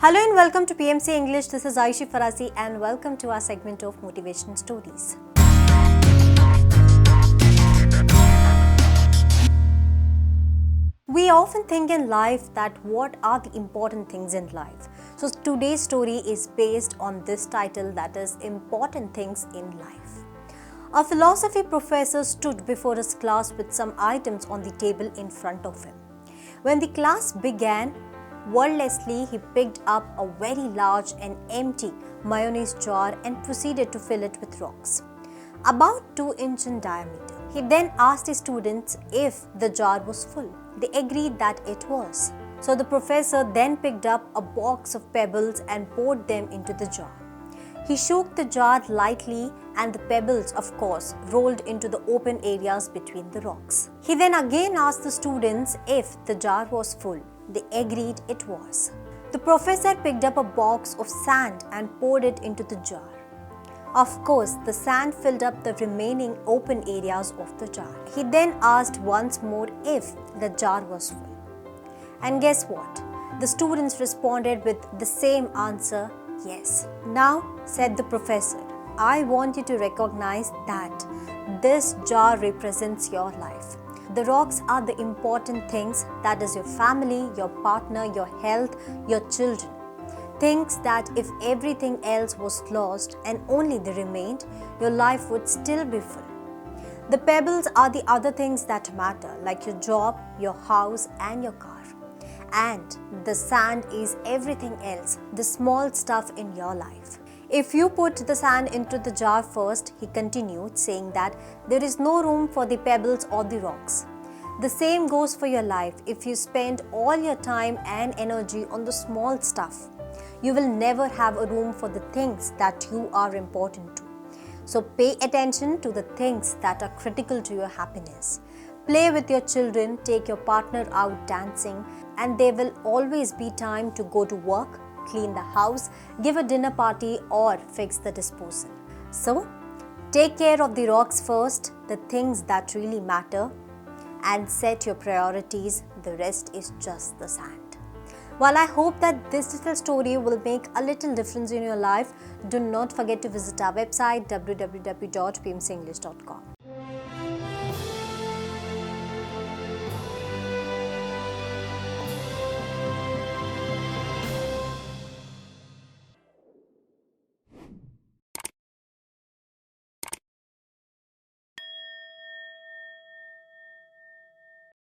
Hello and welcome to PMC English. This is Ayushi Pharasi and welcome to our segment of Motivational Stories. We often think in life that what are the important things in life. So today's story is based on this title, that is Important Things in Life. A philosophy professor stood before his class with some items on the table in front of him. When the class began, wordlessly, he picked up a very large and empty mayonnaise jar and proceeded to fill it with rocks, about 2 inches in diameter. He then asked his students if the jar was full. They agreed that it was. So the professor then picked up a box of pebbles and poured them into the jar. He shook the jar lightly and the pebbles, of course, rolled into the open areas between the rocks. He then again asked the students if the jar was full. They agreed it was. The professor picked up a box of sand and poured it into the jar. Of course, the sand filled up the remaining open areas of the jar. He then asked once more if the jar was full. And guess what? The students responded with the same answer, yes. Now, said the professor, I want you to recognize that this jar represents your life. The rocks are the important things, that is your family, your partner, your health, your children. Things that if everything else was lost and only they remained, your life would still be full. The pebbles are the other things that matter, like your job, your house and your car. And the sand is everything else, the small stuff in your life. If you put the sand into the jar first, he continued, saying that there is no room for the pebbles or the rocks. The same goes for your life. If you spend all your time and energy on the small stuff, you will never have a room for the things that you are important to. So pay attention to the things that are critical to your happiness. Play with your children, take your partner out dancing, and there will always be time to go to work, clean the house, give a dinner party or fix the disposal. So, take care of the rocks first, the things that really matter, and set your priorities. The rest is just the sand. While I hope that this little story will make a little difference in your life, do not forget to visit our website www.pmcenglish.com.